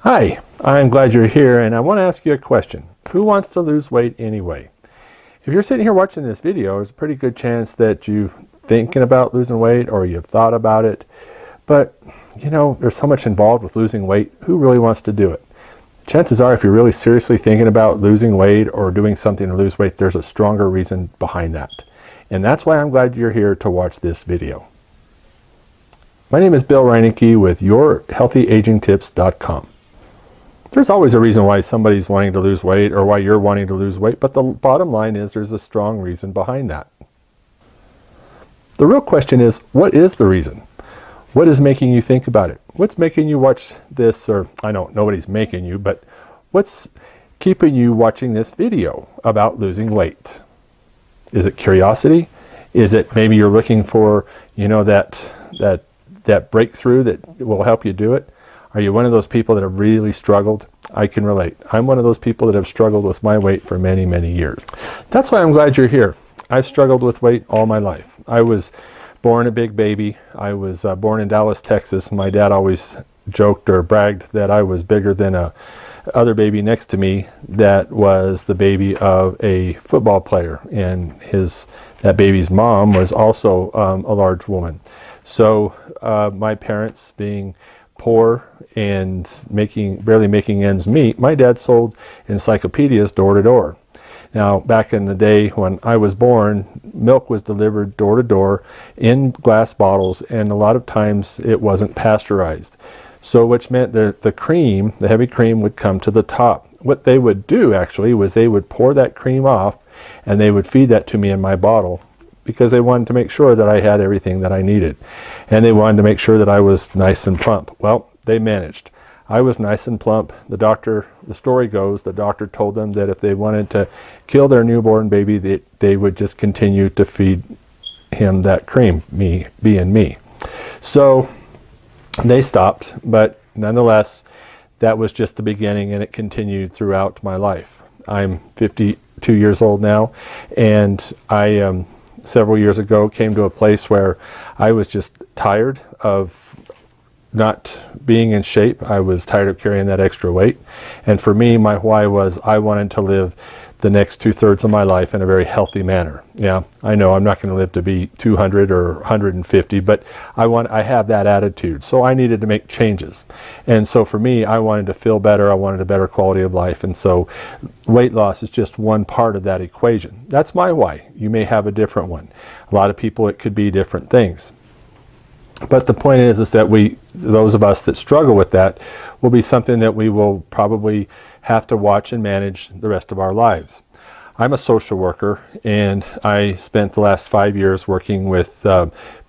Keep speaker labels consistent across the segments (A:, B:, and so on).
A: Hi, I'm glad you're here, and I want to ask you a question. Who wants to lose weight anyway? If you're sitting here watching this video, there's a pretty good chance that you're thinking about losing weight or you've thought about it. But, there's so much involved with losing weight. Who really wants to do it? Chances are, if you're really seriously thinking about losing weight or doing something to lose weight, there's a stronger reason behind that. And that's why I'm glad you're here to watch this video. My name is Bill Reinecke with YourHealthyAgingTips.com. There's always a reason why somebody's wanting to lose weight or why you're wanting to lose weight, but the bottom line is there's a strong reason behind that. The real question is, what is the reason? What is making you think about it? What's making you watch this? Or I know nobody's making you, but what's keeping you watching this video about losing weight? Is it curiosity? Is it maybe you're looking for, that breakthrough that will help you do it? Are you one of those people that have really struggled? I can relate. I'm one of those people that have struggled with my weight for many, many years. That's why I'm glad you're here. I've struggled with weight all my life. I was born a big baby. I was born in Dallas, Texas. My dad always joked or bragged that I was bigger than a other baby next to me that was the baby of a football player. And that baby's mom was also a large woman. So my parents being poor and barely making ends meet, my dad sold encyclopedias door to door. Now, back in the day when I was born, milk was delivered door to door in glass bottles, and a lot of times it wasn't pasteurized. So which meant the cream, the heavy cream, would come to the top. What they would do actually was they would pour that cream off and they would feed that to me in my bottle, because they wanted to make sure that I had everything that I needed. And they wanted to make sure that I was nice and plump. Well, they managed. I was nice and plump. The story goes, the doctor told them that if they wanted to kill their newborn baby, they would just continue to feed him that cream, me being me. So they stopped, but nonetheless, that was just the beginning, and it continued throughout my life. I'm 52 years old now, and I several years ago came to a place where I was just tired of not being in shape. I was tired of carrying that extra weight. And for me, my why was I wanted to live the next 2/3 of my life in a very healthy manner. Yeah, I know I'm not going to live to be 200 or 150, but I have that attitude. So I needed to make changes. And so for me, I wanted to feel better. I wanted a better quality of life. And so weight loss is just one part of that equation. That's my why. You may have a different one. A lot of people, it could be different things. But the point is that those of us that struggle with that, will be something that we will probably have to watch and manage the rest of our lives. I'm a social worker, and I spent the last 5 years working with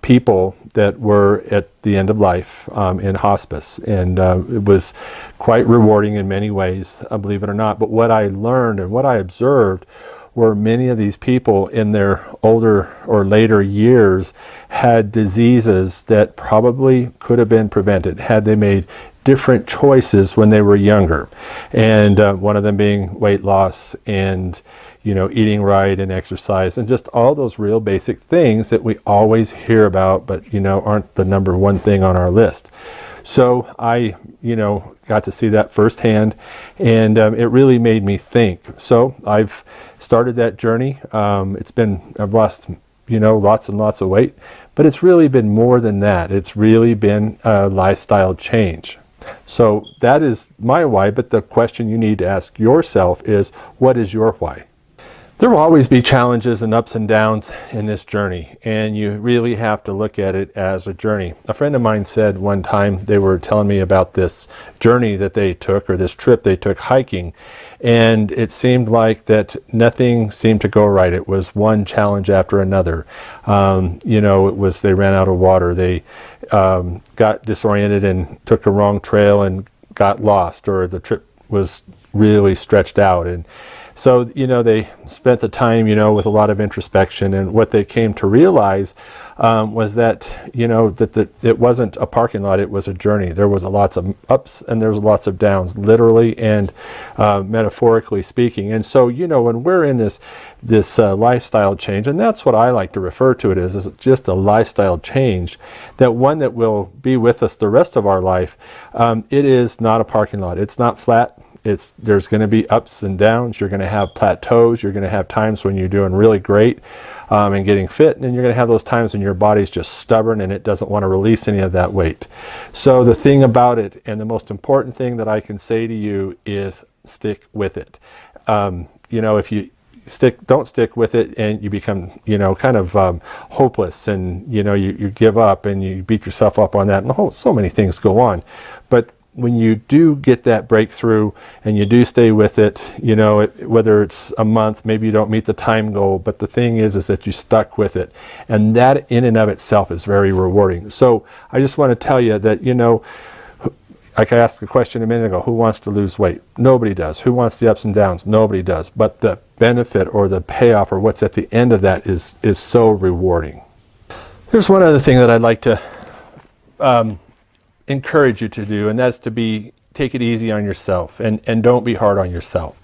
A: people that were at the end of life in hospice. And it was quite rewarding in many ways, believe it or not. But what I learned and what I observed were many of these people in their older or later years had diseases that probably could have been prevented had they made different choices when they were younger. And one of them being weight loss and eating right and exercise and just all those real basic things that we always hear about, but aren't the number one thing on our list. So I got to see that firsthand, and it really made me think. So I've started that journey. I've lost lots and lots of weight, but it's really been more than that. It's really been a lifestyle change. So that is my why, but the question you need to ask yourself is, what is your why? There will always be challenges and ups and downs in this journey, and you really have to look at it as a journey. A friend of mine said one time, they were telling me about this journey that they took, or this trip they took hiking, and it seemed like that nothing seemed to go right. It was one challenge after another. They ran out of water. They got disoriented and took a wrong trail and got lost, or the trip was really stretched out. And So, they spent the time, with a lot of introspection, and what they came to realize was that, that it wasn't a parking lot, it was a journey. There was lots of ups and there was lots of downs, literally and metaphorically speaking. And so, when we're in this lifestyle change, and that's what I like to refer to it as, is just a lifestyle change, that one that will be with us the rest of our life. It is not a parking lot. It's not flat. There's going to be ups and downs. You're going to have plateaus. You're going to have times when you're doing really great and getting fit, and you're going to have those times when your body's just stubborn and it doesn't want to release any of that weight. So the thing about it, and the most important thing that I can say to you, is stick with it. If you don't stick with it, and you become, kind of hopeless, and you give up and you beat yourself up on that, and so many things go on. But when you do get that breakthrough and you do stay with it, whether it's a month, maybe you don't meet the time goal, but the thing is that you stuck with it, and that in and of itself is very rewarding. So I just want to tell you that, like I asked a question a minute ago, who wants to lose weight? Nobody does. Who wants the ups and downs? Nobody does. But the benefit or the payoff or what's at the end of that is so rewarding. There's one other thing that I'd like to encourage you to do, and that's to take it easy on yourself, and don't be hard on yourself.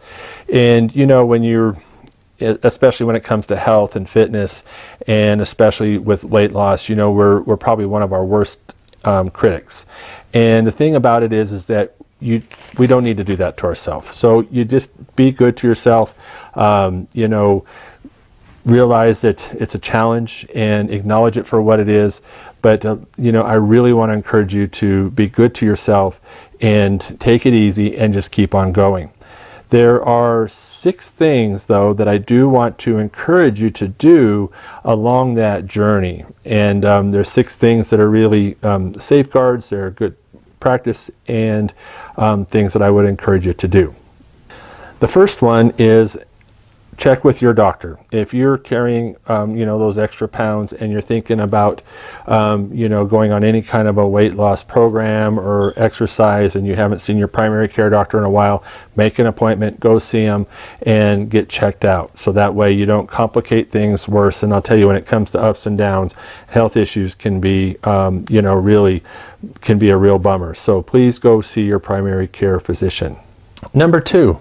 A: And when you're, especially when it comes to health and fitness, and especially with weight loss, we're probably one of our worst critics. And the thing about it is that we don't need to do that to ourselves. So you just be good to yourself. Realize that it's a challenge and acknowledge it for what it is. But, I really want to encourage you to be good to yourself and take it easy and just keep on going. There are 6 things, though, that I do want to encourage you to do along that journey. And there's 6 things that are really safeguards, they're good practice, and things that I would encourage you to do. The first one is check with your doctor. If you're carrying, those extra pounds, and you're thinking about, going on any kind of a weight loss program or exercise, and you haven't seen your primary care doctor in a while, make an appointment, go see him, and get checked out. So that way you don't complicate things worse. And I'll tell you, when it comes to ups and downs, health issues can be, really can be a real bummer. So please go see your primary care physician. Number 2,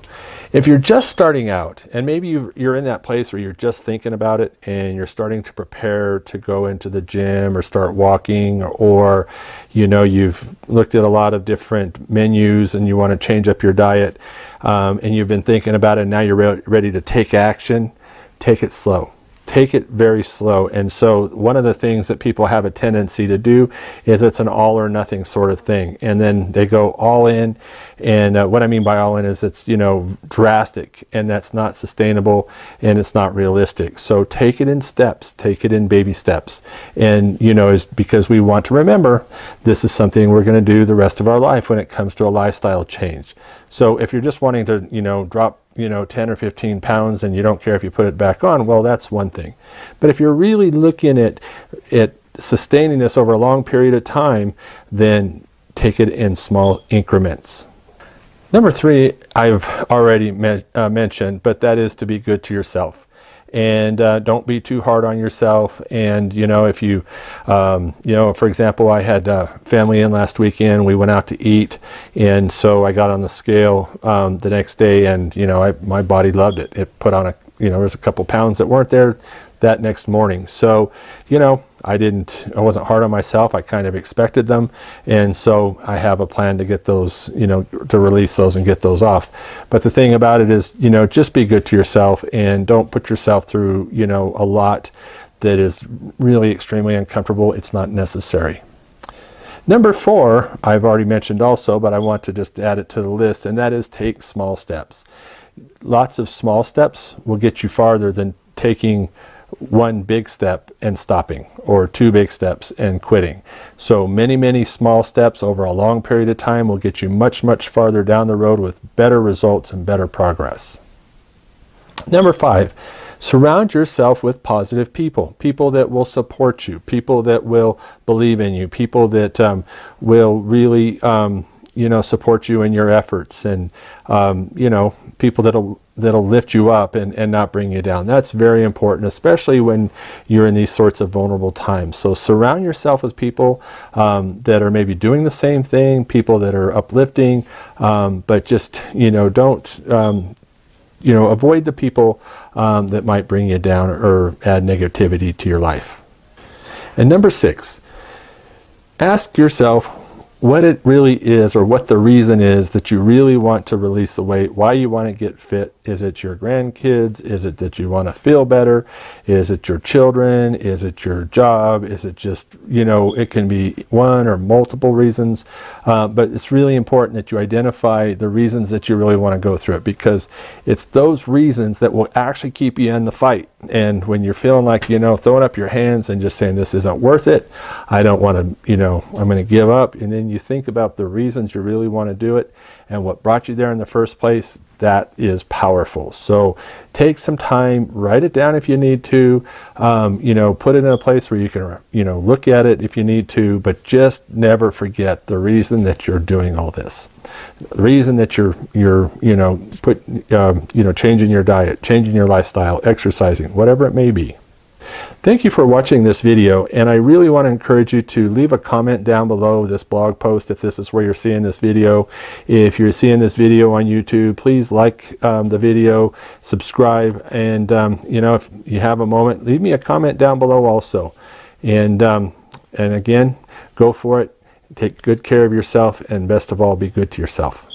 A: if you're just starting out, and maybe you're in that place where you're just thinking about it, and you're starting to prepare to go into the gym or start walking, or you've looked at a lot of different menus and you want to change up your diet, and you've been thinking about it, and now you're ready to take action, take it slow. Take it very slow. And so one of the things that people have a tendency to do is it's an all or nothing sort of thing. And then they go all in. And what I mean by all in is it's, drastic, and that's not sustainable, and it's not realistic. So take it in steps, take it in baby steps. And, is because we want to remember this is something we're going to do the rest of our life when it comes to a lifestyle change. So if you're just wanting to, drop 10 or 15 pounds and you don't care if you put it back on, well, that's one thing. But if you're really looking at sustaining this over a long period of time, then take it in small increments. Number 3, I've already mentioned, but that is to be good to yourself. And don't be too hard on yourself. And, if you, for example, I had family in last weekend, we went out to eat. And so I got on the scale the next day, and, my body loved it. It put on there was a couple pounds that weren't there that next morning. So, I wasn't hard on myself. I kind of expected them. And so I have a plan to get those, to release those and get those off. But the thing about it is, just be good to yourself, and don't put yourself through, a lot that is really extremely uncomfortable. It's not necessary. Number 4, I've already mentioned also, but I want to just add it to the list, and that is take small steps. Lots of small steps will get you farther than taking one big step and stopping, or 2 big steps and quitting. So many small steps over a long period of time will get you much farther down the road with better results and better progress. Number 5, surround yourself with positive people that will support you, people that will believe in you, people that will really support you in your efforts, and people that'll lift you up and not bring you down. That's very important, especially when you're in these sorts of vulnerable times. So surround yourself with people that are maybe doing the same thing, people that are uplifting, but just don't avoid the people that might bring you down or add negativity to your life. And number 6, ask yourself what it really is, or what the reason is that you really want to release the weight, why you want to get fit. Is it your grandkids? Is it that you want to feel better? Is it your children? Is it your job? Is it just, it can be one or multiple reasons, but it's really important that you identify the reasons that you really want to go through it, because it's those reasons that will actually keep you in the fight. And when you're feeling like, throwing up your hands and just saying, this isn't worth it, I don't want to, I'm going to give up. And then you think about the reasons you really want to do it and what brought you there in the first place. That is powerful. So take some time, write it down if you need to, put it in a place where you can, look at it if you need to, but just never forget the reason that you're doing all this. The reason that you're changing your diet, changing your lifestyle, exercising, whatever it may be. Thank you for watching this video, and I really want to encourage you to leave a comment down below this blog post if this is where you're seeing this video. If you're seeing this video on YouTube, please like the video, subscribe, and if you have a moment, leave me a comment down below also. And again, go for it. Take good care of yourself, and best of all, be good to yourself.